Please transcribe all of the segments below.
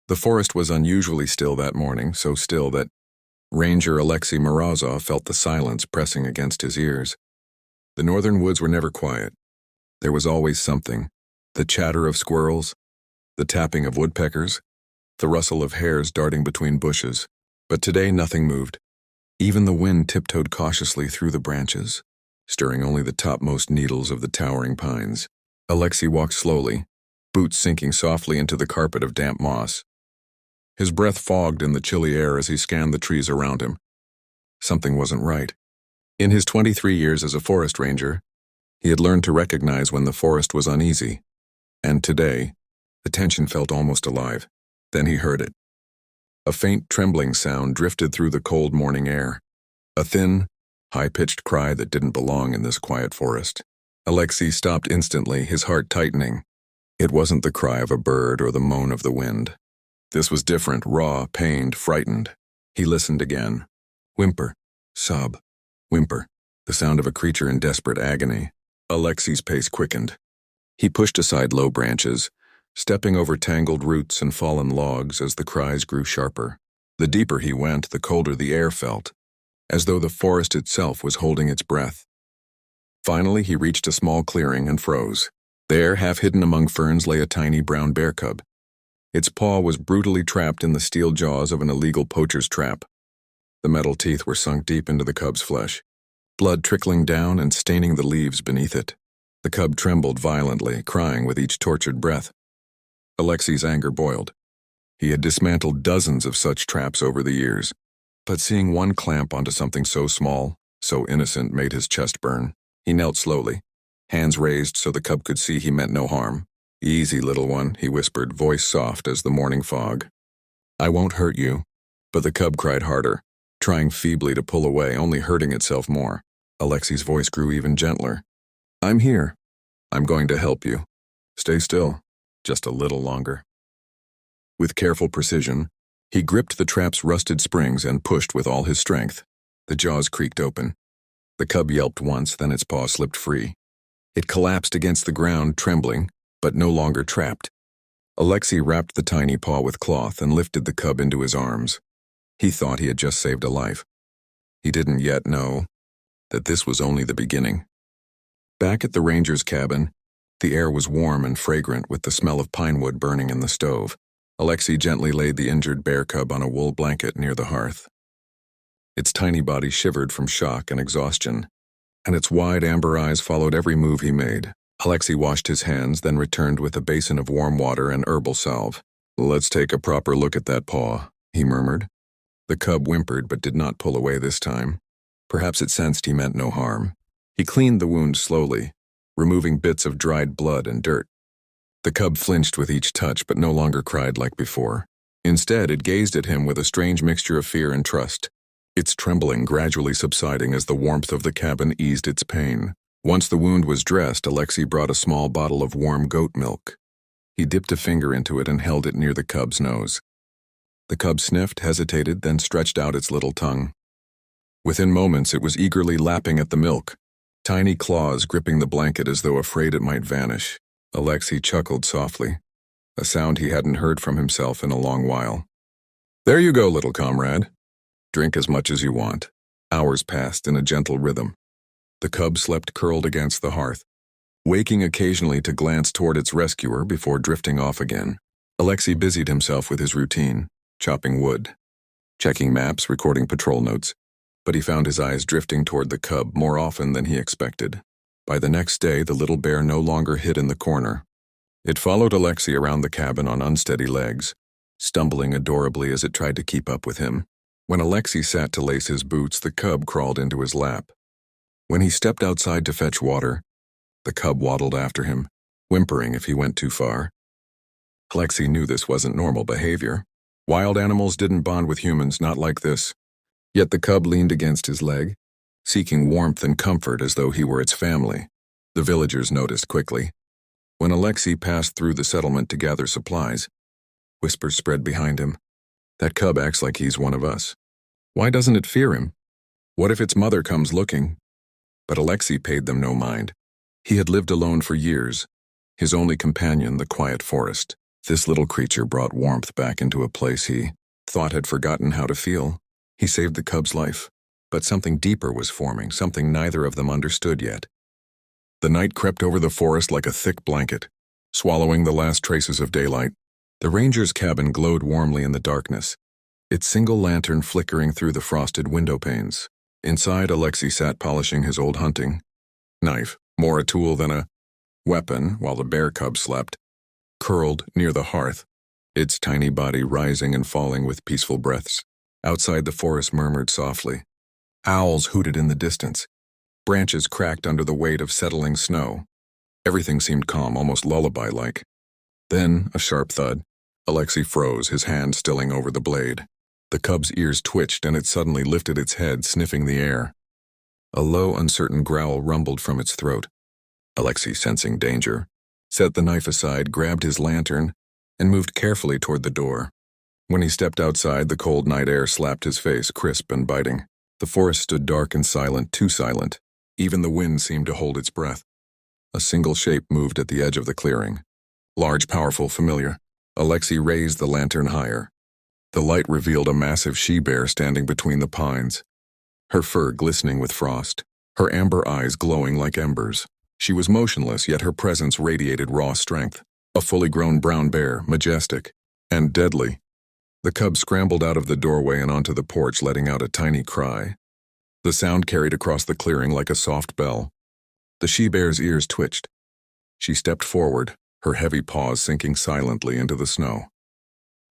The forest was unusually still that morning, so still that Ranger Alexei Morozov felt the silence pressing against his ears. The northern woods were never quiet. There was always something: the chatter of squirrels, the tapping of woodpeckers, the rustle of hares darting between bushes. But today nothing moved. Even the wind tiptoed cautiously through the branches, stirring only the topmost needles of the towering pines. Alexei walked slowly, boots sinking softly into the carpet of damp moss. His breath fogged in the chilly air as he scanned the trees around him. Something wasn't right. In his 23 years as a forest ranger, he had learned to recognize when the forest was uneasy. And today, the tension felt almost alive. Then he heard it. A faint trembling sound drifted through the cold morning air. A thin, high-pitched cry that didn't belong in this quiet forest. Alexei stopped instantly, his heart tightening. It wasn't the cry of a bird or the moan of the wind. This was different, raw, pained, frightened. He listened again. Whimper, sob, whimper, the sound of a creature in desperate agony. Alexei's pace quickened. He pushed aside low branches, stepping over tangled roots and fallen logs as the cries grew sharper. The deeper he went, the colder the air felt, as though the forest itself was holding its breath. Finally, he reached a small clearing and froze. There, half hidden among ferns, lay a tiny brown bear cub. Its paw was brutally trapped in the steel jaws of an illegal poacher's trap. The metal teeth were sunk deep into the cub's flesh, blood trickling down and staining the leaves beneath it. The cub trembled violently, crying with each tortured breath. Alexei's anger boiled. He had dismantled dozens of such traps over the years, but seeing one clamp onto something so small, so innocent, made his chest burn. He knelt slowly, hands raised so the cub could see he meant no harm. "Easy, little one," he whispered, voice soft as the morning fog. "I won't hurt you." But the cub cried harder, trying feebly to pull away, only hurting itself more. Alexei's voice grew even gentler. "I'm here. I'm going to help you. Stay still, just a little longer." With careful precision, he gripped the trap's rusted springs and pushed with all his strength. The jaws creaked open. The cub yelped once, then its paw slipped free. It collapsed against the ground, trembling, but no longer trapped. Alexei wrapped the tiny paw with cloth and lifted the cub into his arms. He thought he had just saved a life. He didn't yet know that this was only the beginning. Back at the ranger's cabin, the air was warm and fragrant with the smell of pine wood burning in the stove. Alexei gently laid the injured bear cub on a wool blanket near the hearth. Its tiny body shivered from shock and exhaustion, and its wide amber eyes followed every move he made. Alexei washed his hands, then returned with a basin of warm water and herbal salve. "Let's take a proper look at that paw," he murmured. The cub whimpered but did not pull away this time. Perhaps it sensed he meant no harm. He cleaned the wound slowly, removing bits of dried blood and dirt. The cub flinched with each touch but no longer cried like before. Instead, it gazed at him with a strange mixture of fear and trust, its trembling gradually subsiding as the warmth of the cabin eased its pain. Once the wound was dressed, Alexei brought a small bottle of warm goat milk. He dipped a finger into it and held it near the cub's nose. The cub sniffed, hesitated, then stretched out its little tongue. Within moments, it was eagerly lapping at the milk, tiny claws gripping the blanket as though afraid it might vanish. Alexei chuckled softly, a sound he hadn't heard from himself in a long while. "There you go, little comrade. Drink as much as you want." Hours passed in a gentle rhythm. The cub slept curled against the hearth, waking occasionally to glance toward its rescuer before drifting off again. Alexei busied himself with his routine, chopping wood, checking maps, recording patrol notes, but he found his eyes drifting toward the cub more often than he expected. By the next day, the little bear no longer hid in the corner. It followed Alexei around the cabin on unsteady legs, stumbling adorably as it tried to keep up with him. When Alexei sat to lace his boots, the cub crawled into his lap. When he stepped outside to fetch water, the cub waddled after him, whimpering if he went too far. Alexei knew this wasn't normal behavior. Wild animals didn't bond with humans, not like this. Yet the cub leaned against his leg, seeking warmth and comfort as though he were its family. The villagers noticed quickly. When Alexei passed through the settlement to gather supplies, whispers spread behind him. "That cub acts like he's one of us. Why doesn't it fear him? What if its mother comes looking?" But Alexei paid them no mind. He had lived alone for years, his only companion the quiet forest. This little creature brought warmth back into a place he thought had forgotten how to feel. He saved the cub's life, but something deeper was forming, something neither of them understood yet. The night crept over the forest like a thick blanket, swallowing the last traces of daylight. The ranger's cabin glowed warmly in the darkness, its single lantern flickering through the frosted window panes. Inside, Alexei sat polishing his old hunting knife, more a tool than a weapon, while the bear cub slept, curled near the hearth, its tiny body rising and falling with peaceful breaths. Outside, the forest murmured softly. Owls hooted in the distance. Branches cracked under the weight of settling snow. Everything seemed calm, almost lullaby-like. Then, a sharp thud. Alexei froze, his hand stilling over the blade. The cub's ears twitched, and it suddenly lifted its head, sniffing the air. A low, uncertain growl rumbled from its throat. Alexei, sensing danger, set the knife aside, grabbed his lantern, and moved carefully toward the door. When he stepped outside, the cold night air slapped his face, crisp and biting. The forest stood dark and silent, too silent. Even the wind seemed to hold its breath. A single shape moved at the edge of the clearing. Large, powerful, familiar. Alexei raised the lantern higher. The light revealed a massive she-bear standing between the pines, her fur glistening with frost, her amber eyes glowing like embers. She was motionless, yet her presence radiated raw strength. A fully grown brown bear, majestic and deadly. The cub scrambled out of the doorway and onto the porch, letting out a tiny cry. The sound carried across the clearing like a soft bell. The she-bear's ears twitched. She stepped forward, her heavy paws sinking silently into the snow.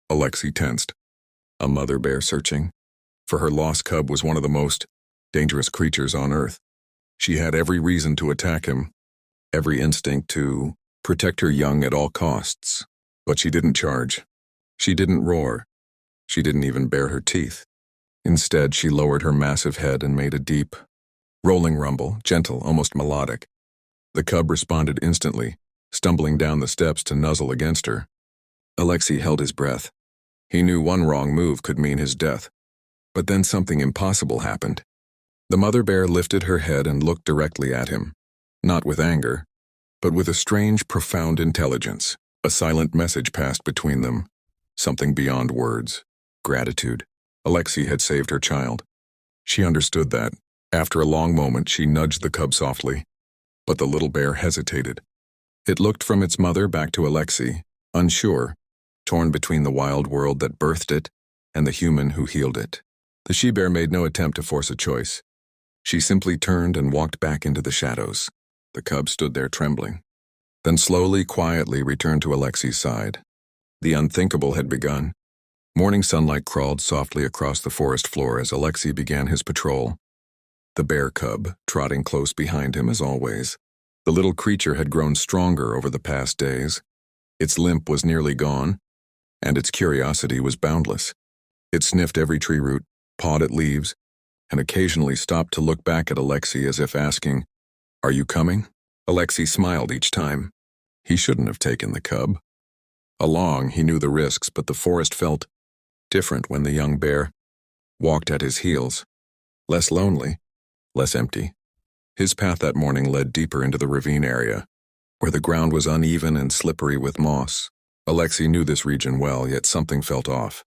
Alexei tensed. A mother bear searching for her lost cub was one of the most dangerous creatures on Earth. She had every reason to attack him, every instinct to protect her young at all costs. But she didn't charge. She didn't roar. She didn't even bare her teeth. Instead, she lowered her massive head and made a deep, rolling rumble, gentle, almost melodic. The cub responded instantly, stumbling down the steps to nuzzle against her. Alexei held his breath. He knew one wrong move could mean his death. But then something impossible happened. The mother bear lifted her head and looked directly at him, not with anger, but with a strange, profound intelligence. A silent message passed between them, something beyond words. Gratitude. Alexei had saved her child. She understood that. After a long moment, she nudged the cub softly. But the little bear hesitated. It looked from its mother back to Alexei, unsure, torn between the wild world that birthed it and the human who healed it. The she-bear made no attempt to force a choice. She simply turned and walked back into the shadows. The cub stood there trembling. Then slowly, quietly returned to Alexei's side. The unthinkable had begun. Morning sunlight crawled softly across the forest floor as Alexei began his patrol. The bear cub, trotting close behind him as always. The little creature had grown stronger over the past days. Its limp was nearly gone, and its curiosity was boundless. It sniffed every tree root, pawed at leaves, and occasionally stopped to look back at Alexei as if asking, "Are you coming?" Alexei smiled each time. He shouldn't have taken the cub. Along, he knew the risks, but the forest felt different when the young bear walked at his heels. Less lonely, less empty. His path that morning led deeper into the ravine area, where the ground was uneven and slippery with moss. Alexei knew this region well, yet something felt off.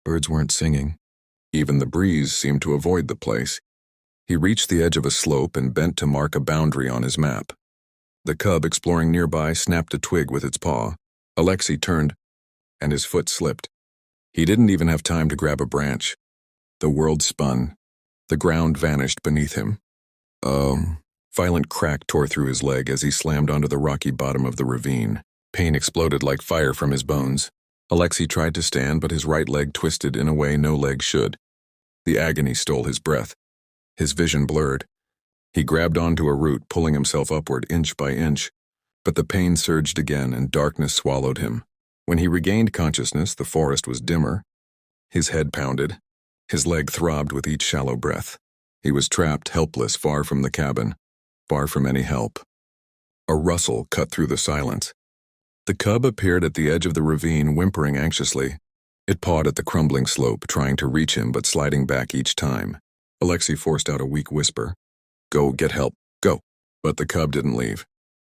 Birds weren't singing. Even the breeze seemed to avoid the place. He reached the edge of a slope and bent to mark a boundary on his map. The cub, exploring nearby, snapped a twig with its paw. Alexei turned, and his foot slipped. He didn't even have time to grab a branch. The world spun. The ground vanished beneath him. A violent crack tore through his leg as he slammed onto the rocky bottom of the ravine. Pain exploded like fire from his bones. Alexei tried to stand, but his right leg twisted in a way no leg should. The agony stole his breath. His vision blurred. He grabbed onto a root, pulling himself upward inch by inch. But the pain surged again, and darkness swallowed him. When he regained consciousness, the forest was dimmer. His head pounded. His leg throbbed with each shallow breath. He was trapped, helpless, far from the cabin, far from any help. A rustle cut through the silence. The cub appeared at the edge of the ravine, whimpering anxiously. It pawed at the crumbling slope, trying to reach him but sliding back each time. Alexei forced out a weak whisper. "Go get help, go." But the cub didn't leave.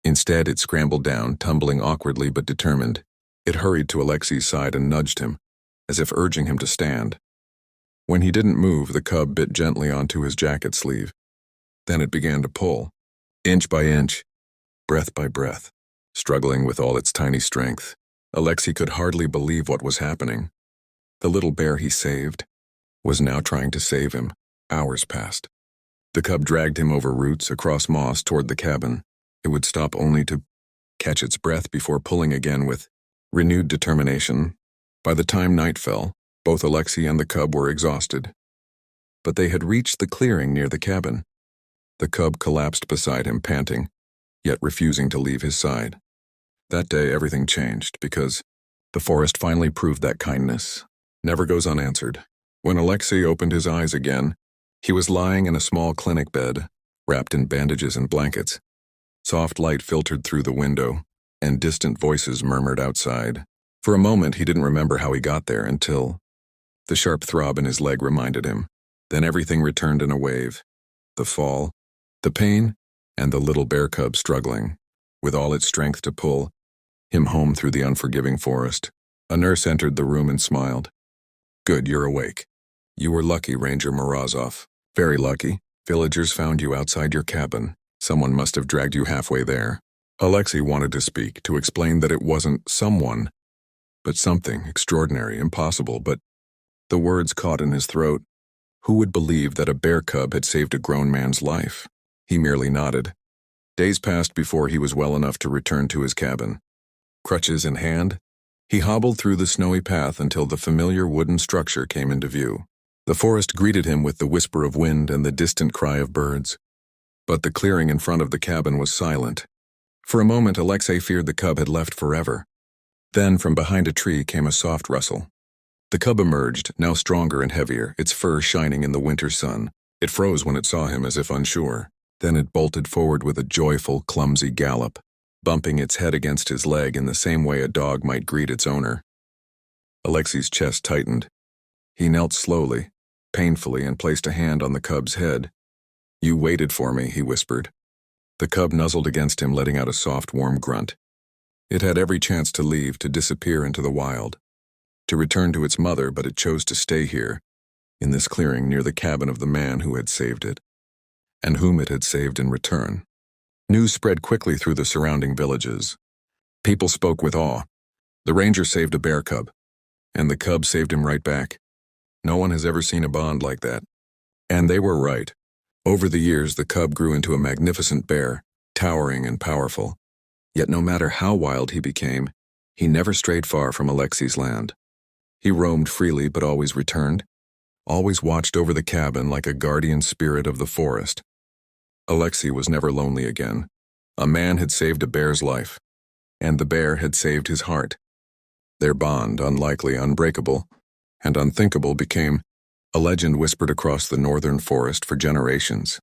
Instead, it scrambled down, tumbling awkwardly but determined. It hurried to Alexei's side and nudged him, as if urging him to stand. When he didn't move, the cub bit gently onto his jacket sleeve. Then it began to pull, inch by inch, breath by breath, struggling with all its tiny strength. Alexei could hardly believe what was happening. The little bear he saved was now trying to save him. Hours passed. The cub dragged him over roots, across moss, toward the cabin. It would stop only to catch its breath before pulling again with renewed determination. By the time night fell, both Alexei and the cub were exhausted. But they had reached the clearing near the cabin. The cub collapsed beside him, panting, yet refusing to leave his side. That day everything changed, because the forest finally proved that kindness never goes unanswered. When Alexei opened his eyes again, he was lying in a small clinic bed, wrapped in bandages and blankets. Soft light filtered through the window, and distant voices murmured outside. For a moment he didn't remember how he got there until the sharp throb in his leg reminded him. Then everything returned in a wave. The fall, the pain, and the little bear cub struggling, with all its strength to pull him home through the unforgiving forest. A nurse entered the room and smiled. "Good, you're awake. You were lucky, Ranger Morozov. Very lucky. Villagers found you outside your cabin. Someone must have dragged you halfway there." Alexei wanted to speak, to explain that it wasn't someone, but something extraordinary, impossible, but the words caught in his throat. Who would believe that a bear cub had saved a grown man's life? He merely nodded. Days passed before he was well enough to return to his cabin. Crutches in hand, he hobbled through the snowy path until the familiar wooden structure came into view. The forest greeted him with the whisper of wind and the distant cry of birds. But the clearing in front of the cabin was silent. For a moment, Alexei feared the cub had left forever. Then, from behind a tree came a soft rustle. The cub emerged, now stronger and heavier, its fur shining in the winter sun. It froze when it saw him, as if unsure. Then it bolted forward with a joyful, clumsy gallop, bumping its head against his leg in the same way a dog might greet its owner. Alexei's chest tightened. He knelt slowly, painfully, and placed a hand on the cub's head. "You waited for me," he whispered. The cub nuzzled against him, letting out a soft, warm grunt. It had every chance to leave, to disappear into the wild, to return to its mother, but it chose to stay here, in this clearing near the cabin of the man who had saved it, and whom it had saved in return. News spread quickly through the surrounding villages. People spoke with awe. The ranger saved a bear cub, and the cub saved him right back. No one has ever seen a bond like that. And they were right. Over the years, the cub grew into a magnificent bear, towering and powerful. Yet no matter how wild he became, he never strayed far from Alexei's land. He roamed freely but always returned, always watched over the cabin like a guardian spirit of the forest. Alexei was never lonely again. A man had saved a bear's life, and the bear had saved his heart. Their bond, unlikely, unbreakable, and unthinkable, became a legend whispered across the northern forest for generations.